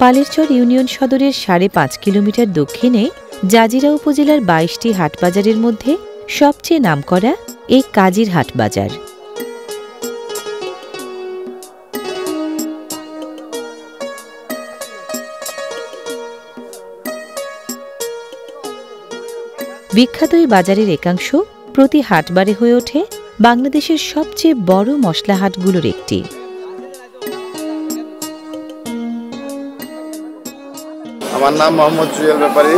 Palerchar union সদরের ৫.৫ kilometre দক্ষিণে Jazeera উপজেলার ২২টি হাটবাজারের মধ্যে সবচেয়ে নামকরা এই কাজির হাট বাজার। বিখ্যাত এই বাজারের একাংশ প্রতি হাটবারে হয়ে ওঠে বাংলাদেশের সবচেয়ে বড় মশলা হাটগুলোর একটি। আমার নাম মোহাম্মদ জুয়েল ব্যাপারী,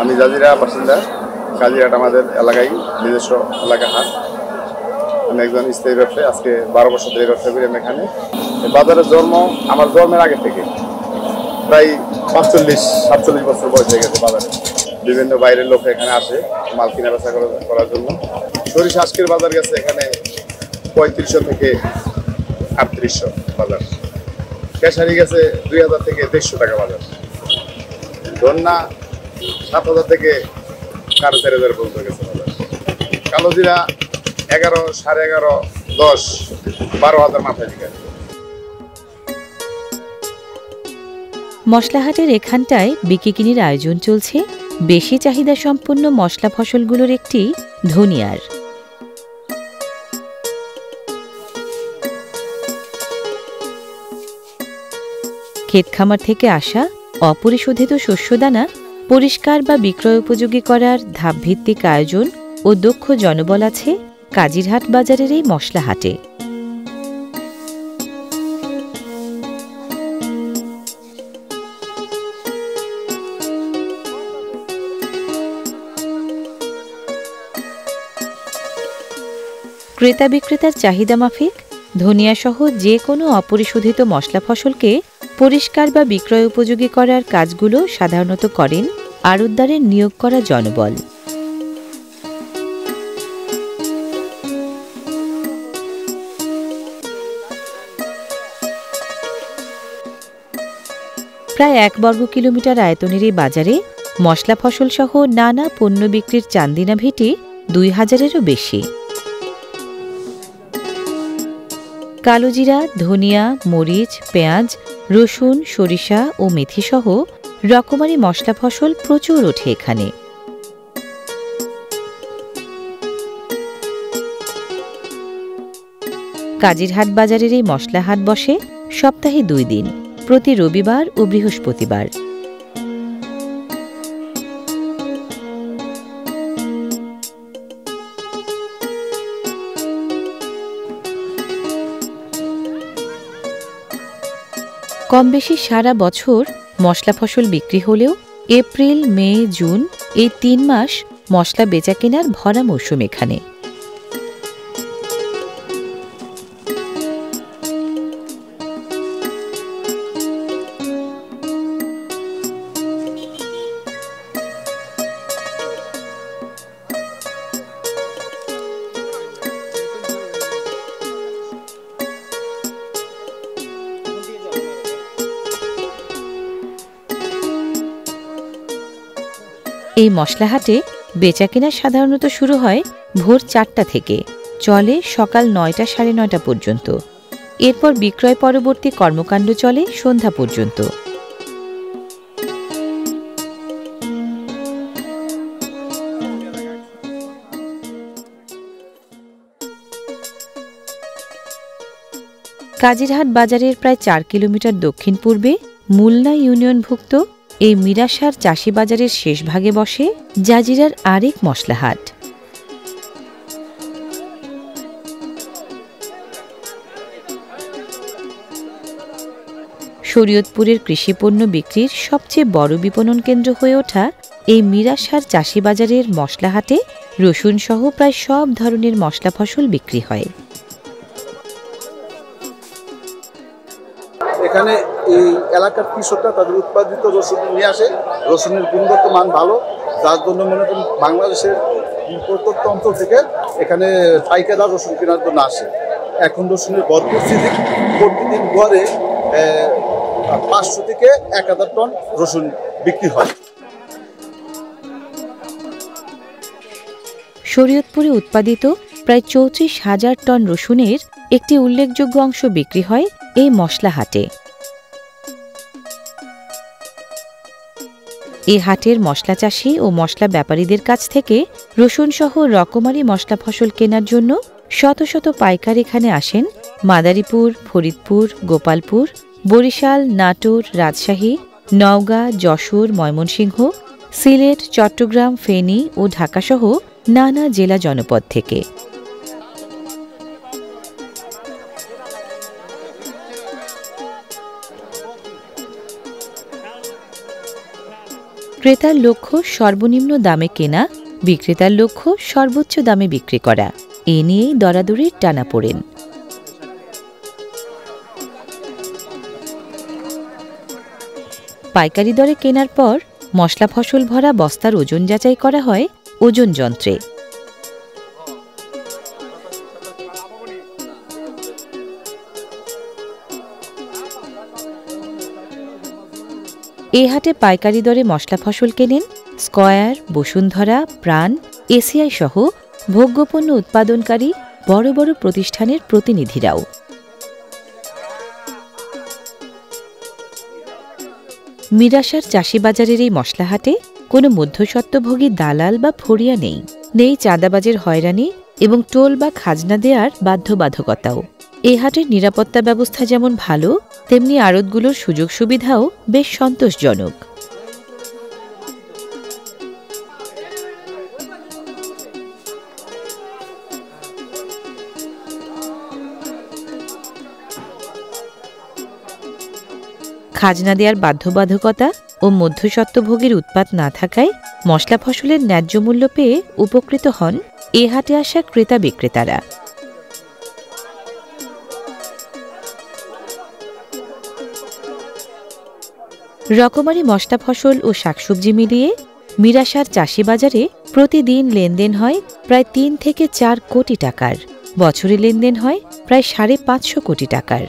আমি জাজিরা বাসিন্দা। কাজিরহাট আমাদের এলাকায় নিজস্ব এলাকা হাট। আমি একজন স্থায়ী ব্যবসায়ী, আজকে 12 বছর ধরে ব্যবসা করি আমি এখানে। বাজারের জন্ম আমার জন্মের আগে থেকে প্রায় 45-47 বছর বয়স হয়ে গেছে। বাজারে বিভিন্ন বাইরের লোক এখানে আসে মাল কিনা বেচা করার জন্য। সরিষা আজকের বাজার গেছে এখানে 3500 থেকে 3800 বাজার। কেশারি গেছে 2000 থেকে 150 টাকা বাজার। ধন্যা 7000 থেকে 4500 পর্যন্ত গেছে বাজার। কালো জিরা 11, 11.5, 10, 12,000 মাথায় দিকে। মশলাহাটের এখানটায় বিক্রিকিনির আয়োজন চলছে বেশি চাহিদা সম্পন্ন মশলা ফসলগুলোর একটি ধনিয়ার। ক্ষেত খামার থেকে আসা অপরিশোধিত শস্যদানা পরিষ্কার বা বিক্রয় উপযোগী করার ধাপভিত্তিক আয়োজন ও দক্ষ জনবল আছে কাজিরহাট বাজারের এই মশলা হাটে। ক্রেতা বিক্রেতার চাহিদা মাফিক ধনিয়াসহ যে কোনো অপরিশোধিত মশলা ফসলকে পরিষ্কার বা বিক্রয় উপযোগী করার কাজগুলো সাধারণত করেন আড়তদারের নিয়োগ করা জনবল। প্রায় 1 বর্গ কিলোমিটার আয়তনের এই বাজারে মশলা ফসল সহ নানা পণ্য বিক্রির চান্দিনা ভিটি 2000-এরও বেশি। কালোজিরা, ধনিয়া, মরিচ, পেঁয়াজ, রসুন, সরিষা ও মেথি সহ রকমারি মশলা ফসল প্রচুর ওঠে এখানে। কাজিরহাট বাজারের এই মশলা হাট বসে সপ্তাহে 2 দিন, প্রতি রবিবার ও বৃহস্পতিবার। কম বেশি সারা বছর মশলা ফসল বিক্রি হলেও এপ্রিল, মে, জুন এই 3 মাস মশলা বেচা কেনার ভরা মৌসুম এখানে। এই মশলাহাটে বেচাকেনা সাধারণত শুরু হয় ভোর 4টা থেকে, চলে সকাল 9টা, 9:30 পর্যন্ত। এরপর বিক্রয় পরবর্তী কর্মকাণ্ড চলে সন্ধ্যা পর্যন্ত। কাজিরহাট বাজারের প্রায় 4 কিলোমিটার দক্ষিণ পূর্বে মুলনা ইউনিয়নভুক্ত এই মিরাসার চাষি বাজারের শেষ ভাগে বসে জাজিরার আরেক মশলাহাট। শরীয়তপুরের কৃষিপণ্য বিক্রির সবচেয়ে বড় বিপণন কেন্দ্র হয়ে ওঠা এই মিরাসার চাষি বাজারের মশলাহাটে রসুন সহ প্রায় সব ধরনের মশলা ফসল বিক্রি হয়। এখানে এই এলাকার কৃষকরা তাদের উৎপাদিত রসুন নিয়ে আসে। রসুনের গুণগত মান ভালো, যার জন্য মনে করেন বাংলাদেশের প্রত্যন্ত অঞ্চল থেকে এখানে পাইকাররা রসুন কেনার জন্য আসে। এখন রসুনের গড় পরিস্থিতি প্রতিদিন গড়ে 500 থেকে 1000 টন রসুন বিক্রি হয়। শরীয়তপুরে উৎপাদিত প্রায় 34,000 টন রসুনের একটি উল্লেখযোগ্য অংশ বিক্রি হয় এই মশলা হাটে। এ হাটের মশলা চাষি ও মশলা ব্যাপারীদের কাছ থেকে রসুনসহ রকমারি মশলা ফসল কেনার জন্য শত শত পাইকার এখানে আসেন মাদারীপুর, ফরিদপুর, গোপালপুর, বরিশাল, নাটোর, রাজশাহী, নওগাঁ, যশোর, ময়মনসিংহ, সিলেট, চট্টগ্রাম, ফেনী ও ঢাকাসহ নানা জেলা জনপদ থেকে। ক্রেতার লক্ষ্য সর্বনিম্ন দামে কেনা, বিক্রেতার লক্ষ্য সর্বোচ্চ দামে বিক্রি করা। এ নিয়েই দরাদরির টানাপোড়েন। পাইকারি দরে কেনার পর মশলা ফসল ভরা বস্তার ওজন যাচাই করা হয় ওজন যন্ত্রে। এ হাটে পাইকারি দরে মশলা ফসল কেনেন স্কয়ার, বসুন্ধরা, প্রাণ, এসিআই সহ ভোগ্যপণ্য উৎপাদনকারী বড় বড় প্রতিষ্ঠানের প্রতিনিধিরাও। মিরাসার চাষিবাজারের এই মশলা হাটে কোনো মধ্যস্বত্বভোগী দালাল বা ফড়িয়া নেই। নেই চাঁদাবাজের হয়রানি এবং টোল বা খাজনা দেওয়ার বাধ্যবাধকতাও। এ হাটের নিরাপত্তা ব্যবস্থা যেমন ভালো, তেমনি আড়তগুলোর সুযোগ সুবিধাও বেশ সন্তোষজনক। খাজনা দেওয়ার বাধ্যবাধকতা ও মধ্যস্বত্বভোগীর উৎপাত না থাকায় মশলা ফসলের ন্যায্য মূল্য পেয়ে উপকৃত হন এ হাটে আসা ক্রেতা বিক্রেতারা। রকমারি মশলা ফসল ও শাকসবজি মিলিয়ে মিরাসার চাষি বাজারে প্রতিদিন লেনদেন হয় প্রায় ৩ থেকে ৪ কোটি টাকার। বছরে লেনদেন হয় প্রায় ৫৫০ কোটি টাকার।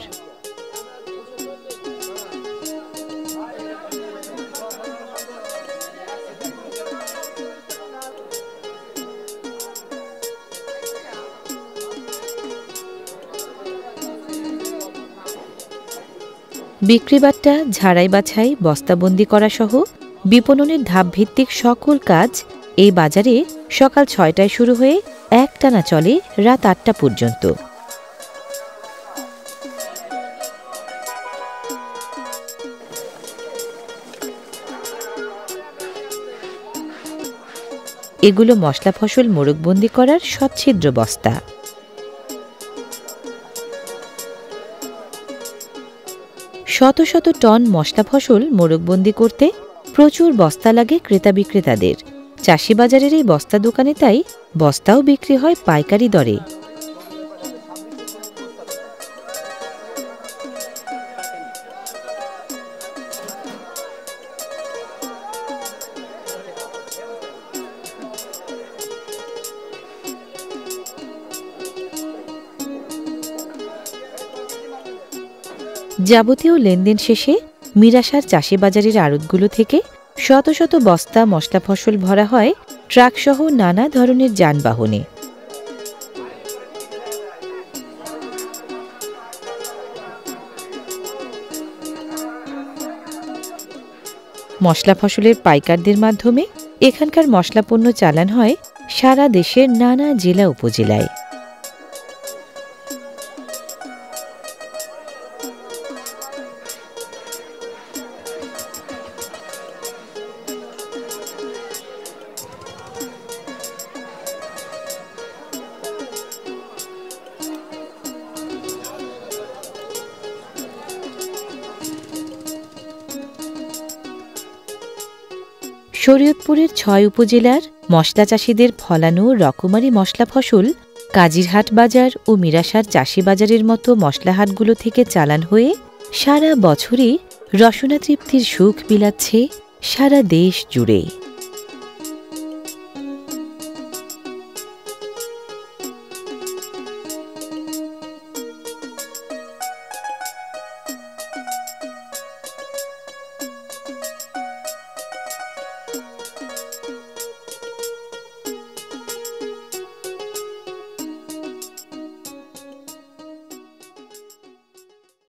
বিক্রিবাট্টা, ঝাড়াই বাছাই, বস্তাবন্দি করা সহ বিপণনের ধাপভিত্তিক সকল কাজ এই বাজারে সকাল ৬টায় শুরু হয়ে একটানা চলে রাত ৮টা পর্যন্ত। এগুলো মশলা ফসল মোড়কবন্দি করার সচ্ছিদ্র বস্তা। শত শত টন মশলা ফসল মোড়কবন্দি করতে প্রচুর বস্তা লাগে ক্রেতা বিক্রেতাদের। চাষি বাজারের এই বস্তা দোকানে তাই বস্তাও বিক্রি হয় পাইকারি দরে। যাবতীয় লেনদেন শেষে মিরাসার চাষি বাজারের আড়তগুলো থেকে শত শত বস্তা মশলা ফসল ভরা হয় ট্রাকসহ নানা ধরনের যানবাহনে। মশলা ফসলের পাইকারদের মাধ্যমে এখানকার মশলা পণ্য চালান হয় সারা দেশের নানা জেলা উপজেলায়। শরীয়তপুরের ৬ উপজেলার মশলা চাষিদের ফলানো রকমারি মশলা ফসল কাজিরহাট বাজার ও মিরাসার চাষি বাজারের মতো মশলাহাটগুলো থেকে চালান হয়ে সারা বছরই রসনা তৃপ্তির সুখ বিলাচ্ছে সারা দেশ জুড়ে।